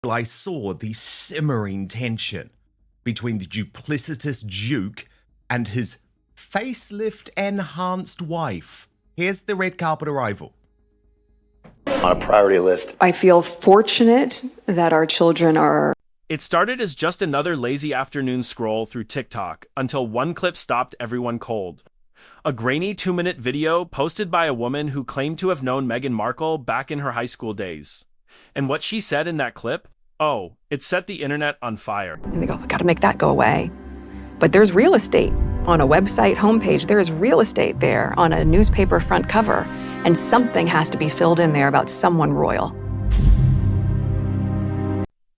I saw the simmering tension between the duplicitous Duke and his facelift-enhanced wife. Here's the red carpet arrival. On a priority list. I feel fortunate that our children are... It started as just another lazy afternoon scroll through TikTok until one clip stopped everyone cold. A grainy 2-minute video posted by a woman who claimed to have known Meghan Markle back in her high school days. And what she said in that clip? Oh, it set the internet on fire. And they go, we gotta make that go away. But there's real estate. On a website homepage, there is real estate there on a newspaper front cover. And something has to be filled in there about someone royal.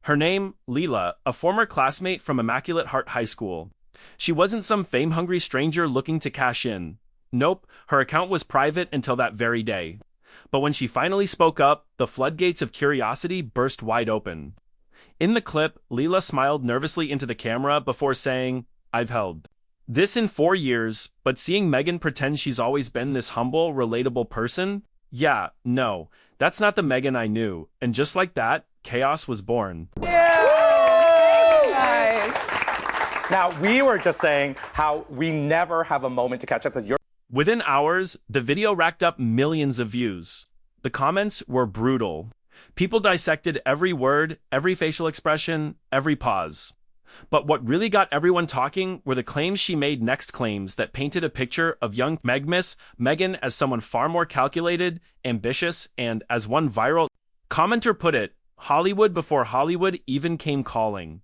Her name, Leela, a former classmate from Immaculate Heart High School. She wasn't some fame-hungry stranger looking to cash in. Nope, her account was private until that very day. But when she finally spoke up, the floodgates of curiosity burst wide open. In the clip, Leela smiled nervously into the camera before saying, "I've held this in 4 years, but seeing Meghan pretend she's always been this humble, relatable person? Yeah, no, that's not the Meghan I knew." And just like that, chaos was born. Now, we were just saying how we never have a moment to catch up with your... Within hours, the video racked up millions of views. The comments were brutal. People dissected every word, every facial expression, every pause. But what really got everyone talking were the claims she made next, claims that painted a picture of young Meghan as someone far more calculated, ambitious, and, as one viral commenter put it, Hollywood before Hollywood even came calling.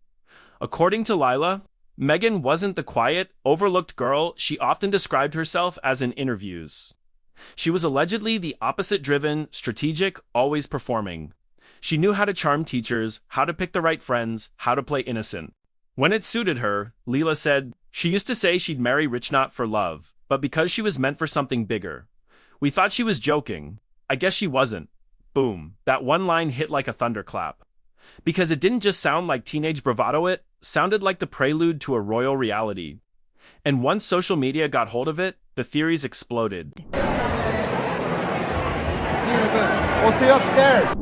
According to Lila, Meghan wasn't the quiet, overlooked girl she often described herself as in interviews. She was allegedly the opposite-driven, strategic, always performing. She knew how to charm teachers, how to pick the right friends, how to play innocent. When it suited her, Leela said, she used to say she'd marry rich not for love, but because she was meant for something bigger. We thought she was joking. I guess she wasn't. Boom. That one line hit like a thunderclap. Because it didn't just sound like teenage bravado, it sounded like the prelude to a royal reality. And once social media got hold of it, the theories exploded. We'll see you upstairs.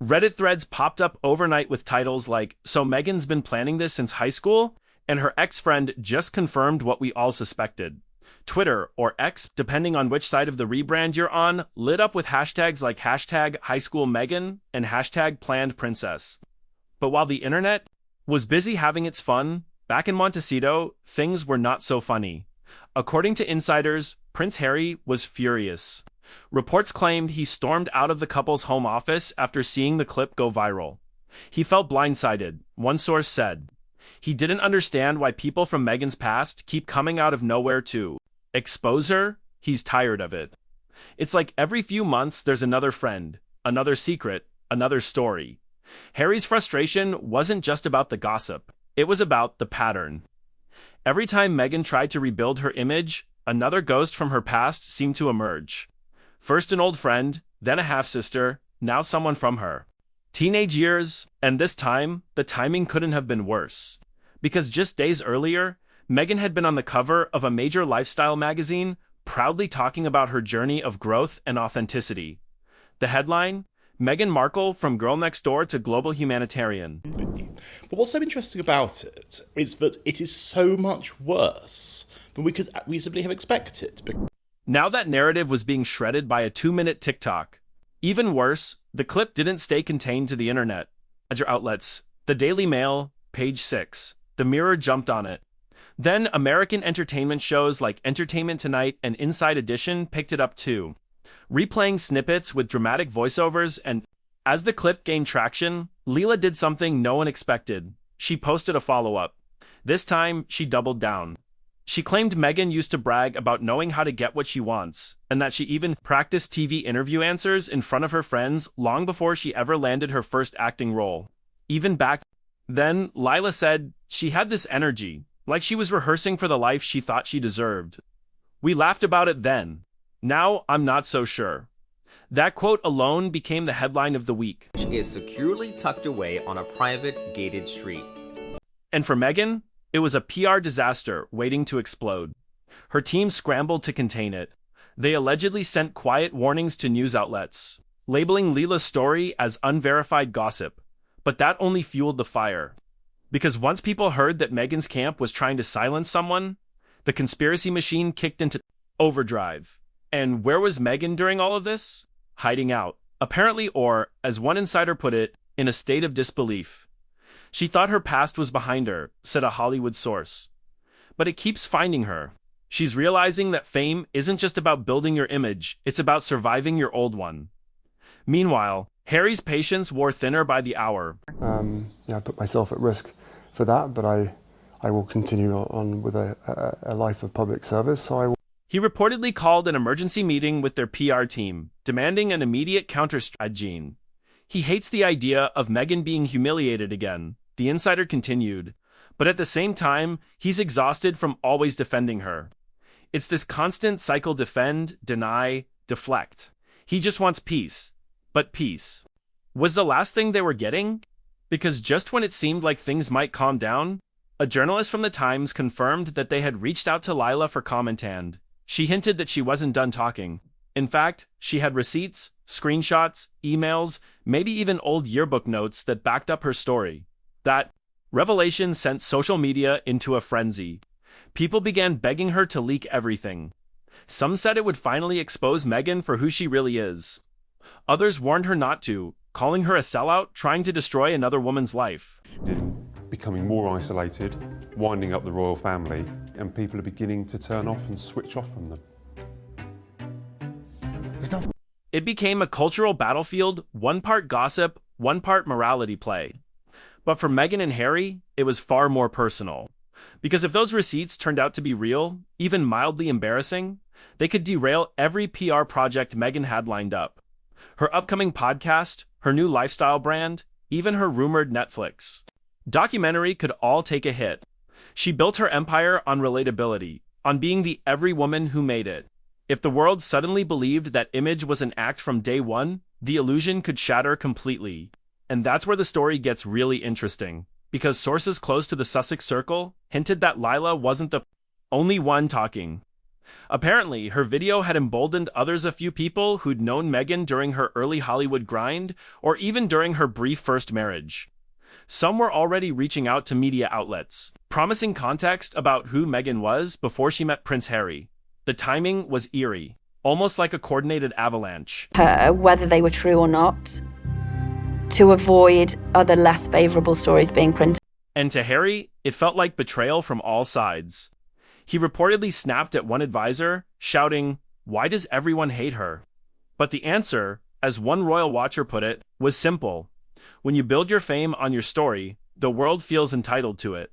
Reddit threads popped up overnight with titles like, "So Meghan's been planning this since high school?" and "Her ex-friend just confirmed what we all suspected." Twitter, or X, depending on which side of the rebrand you're on, lit up with hashtags like #HighSchoolMeghan and #PlannedPrincess. But while the internet was busy having its fun, back in Montecito, things were not so funny. According to insiders, Prince Harry was furious. Reports claimed he stormed out of the couple's home office after seeing the clip go viral. He felt blindsided, one source said. He didn't understand why people from Meghan's past keep coming out of nowhere to expose her. He's tired of it. It's like every few months there's another friend, another secret, another story. Harry's frustration wasn't just about the gossip. It was about the pattern. Every time Meghan tried to rebuild her image, another ghost from her past seemed to emerge. First an old friend, then a half-sister, now someone from her teenage years, and this time, the timing couldn't have been worse. Because just days earlier, Meghan had been on the cover of a major lifestyle magazine, proudly talking about her journey of growth and authenticity. The headline, Meghan Markle from girl next door to global humanitarian. But what's so interesting about it is that it is so much worse than we could reasonably have expected. Now that narrative was being shredded by a 2-minute TikTok. Even worse, the clip didn't stay contained to the internet. Major outlets, the Daily Mail, Page 6, The Mirror jumped on it. Then American entertainment shows like Entertainment Tonight and Inside Edition picked it up too, replaying snippets with dramatic voiceovers. And as the clip gained traction, Leela did something no one expected. She posted a follow-up. This time, she doubled down. She claimed Meghan used to brag about knowing how to get what she wants, and that she even practiced TV interview answers in front of her friends long before she ever landed her first acting role. Even back then, Lila said she had this energy, like she was rehearsing for the life she thought she deserved. We laughed about it then. Now, I'm not so sure. That quote alone became the headline of the week. Is securely tucked away on a private, gated street. And for Meghan, it was a PR disaster waiting to explode. Her team scrambled to contain it. They allegedly sent quiet warnings to news outlets, labeling Leela's story as unverified gossip. But that only fueled the fire. Because once people heard that Meghan's camp was trying to silence someone, the conspiracy machine kicked into overdrive. And where was Meghan during all of this? Hiding out. Apparently, or, as one insider put it, in a state of disbelief. She thought her past was behind her, said a Hollywood source. But it keeps finding her. She's realizing that fame isn't just about building your image, it's about surviving your old one. Meanwhile, Harry's patience wore thinner by the hour. I put myself at risk for that, but I will continue on with a life of public service, so I will. He reportedly called an emergency meeting with their PR team, demanding an immediate counter-strategy. He hates the idea of Meghan being humiliated again, the insider continued, but at the same time, he's exhausted from always defending her. It's this constant cycle: defend, deny, deflect. He just wants peace. But peace was the last thing they were getting? Because just when it seemed like things might calm down, a journalist from the Times confirmed that they had reached out to Lila for comment, and she hinted that she wasn't done talking. In fact, she had receipts, screenshots, emails, maybe even old yearbook notes that backed up her story. That revelation sent social media into a frenzy. People began begging her to leak everything. Some said it would finally expose Meghan for who she really is. Others warned her not to, calling her a sellout trying to destroy another woman's life. Becoming more isolated, winding up the royal family, and people are beginning to turn off and switch off from them. It became a cultural battlefield, one part gossip, one part morality play. But for Meghan and Harry, it was far more personal. Because if those receipts turned out to be real, even mildly embarrassing, they could derail every PR project Meghan had lined up. Her upcoming podcast, her new lifestyle brand, even her rumored Netflix documentary could all take a hit. She built her empire on relatability, on being the every woman who made it. If the world suddenly believed that image was an act from day one, the illusion could shatter completely. And that's where the story gets really interesting, because sources close to the Sussex circle hinted that Lila wasn't the only one talking. Apparently, her video had emboldened a few people who'd known Meghan during her early Hollywood grind, or even during her brief first marriage. Some were already reaching out to media outlets, promising context about who Meghan was before she met Prince Harry. The timing was eerie, almost like a coordinated avalanche. Whether they were true or not, to avoid other less favorable stories being printed. And to Harry, it felt like betrayal from all sides. He reportedly snapped at one advisor, shouting, "Why does everyone hate her?" But the answer, as one royal watcher put it, was simple. When you build your fame on your story, the world feels entitled to it.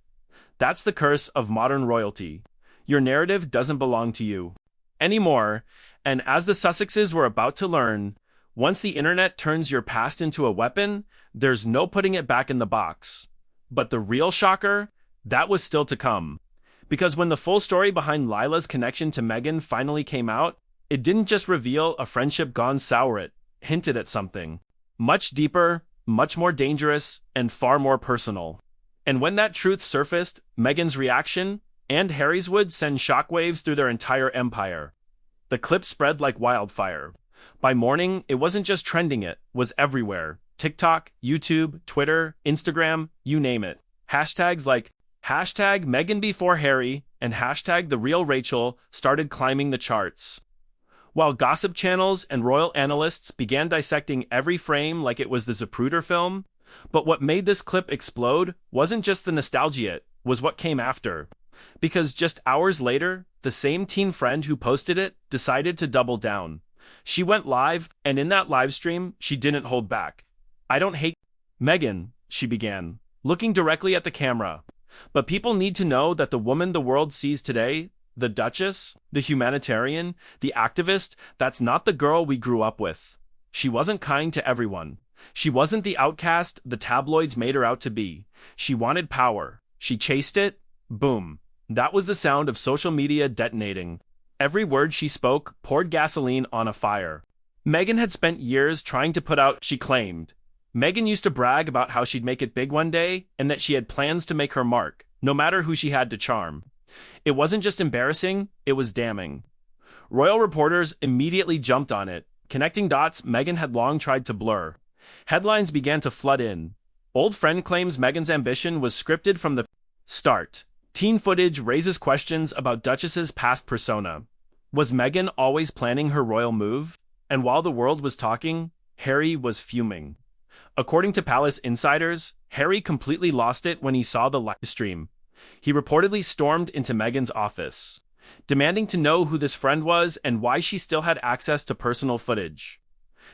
That's the curse of modern royalty. Your narrative doesn't belong to you anymore, and as the Sussexes were about to learn, once the internet turns your past into a weapon, there's no putting it back in the box. But the real shocker, that was still to come. Because when the full story behind Lila's connection to Meghan finally came out, it didn't just reveal a friendship gone sour, it hinted at something much deeper, much more dangerous, and far more personal. And when that truth surfaced, Meghan's reaction and Harry's would send shockwaves through their entire empire. The clip spread like wildfire. By morning, it wasn't just trending, it was everywhere. TikTok, YouTube, Twitter, Instagram, you name it. Hashtags like #Meghan before Harry and #The Real Rachel started climbing the charts. While gossip channels and royal analysts began dissecting every frame like it was the Zapruder film, but what made this clip explode wasn't just the nostalgia, it was what came after. Because just hours later, the same teen friend who posted it decided to double down. She went live, and in that live stream, she didn't hold back. "I don't hate Meghan," she began, looking directly at the camera. "But people need to know that the woman the world sees today, the Duchess, the humanitarian, the activist, that's not the girl we grew up with. She wasn't kind to everyone. She wasn't the outcast the tabloids made her out to be. She wanted power. She chased it. Boom." That was the sound of social media detonating. Every word she spoke poured gasoline on a fire. Meghan had spent years trying to put out, she claimed. Meghan used to brag about how she'd make it big one day and that she had plans to make her mark, no matter who she had to charm. It wasn't just embarrassing, it was damning. Royal reporters immediately jumped on it, connecting dots Meghan had long tried to blur. Headlines began to flood in. Old friend claims Meghan's ambition was scripted from the start. Teen footage raises questions about Duchess's past persona. Was Meghan always planning her royal move? And while the world was talking, Harry was fuming. According to palace insiders, Harry completely lost it when he saw the live stream. He reportedly stormed into Meghan's office, demanding to know who this friend was and why she still had access to personal footage.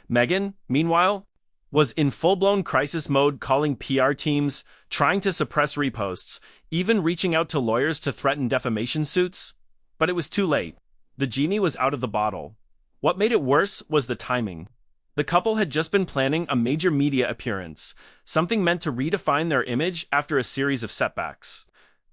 Meghan, meanwhile, was in full-blown crisis mode, calling PR teams, trying to suppress reposts, even reaching out to lawyers to threaten defamation suits. But it was too late. The genie was out of the bottle. What made it worse was the timing. The couple had just been planning a major media appearance, something meant to redefine their image after a series of setbacks.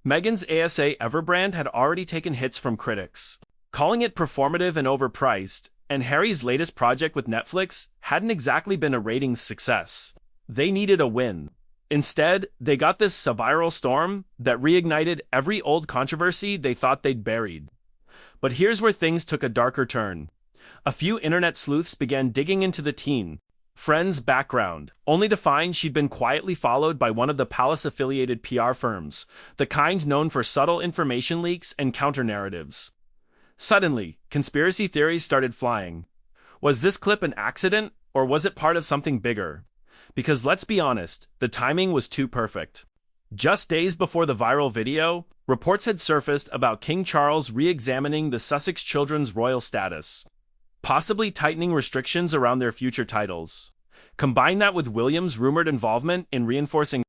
Meghan's ASA Everbrand had already taken hits from critics, calling it performative and overpriced, and Harry's latest project with Netflix hadn't exactly been a ratings success. They needed a win. Instead, they got this viral storm that reignited every old controversy they thought they'd buried. But here's where things took a darker turn. A few internet sleuths began digging into the teen friend's background, only to find she'd been quietly followed by one of the palace-affiliated PR firms, the kind known for subtle information leaks and counter-narratives. Suddenly, conspiracy theories started flying. Was this clip an accident, or was it part of something bigger? Because let's be honest, the timing was too perfect. Just days before the viral video, reports had surfaced about King Charles re-examining the Sussex children's royal status, possibly tightening restrictions around their future titles. Combine that with William's rumored involvement in reinforcing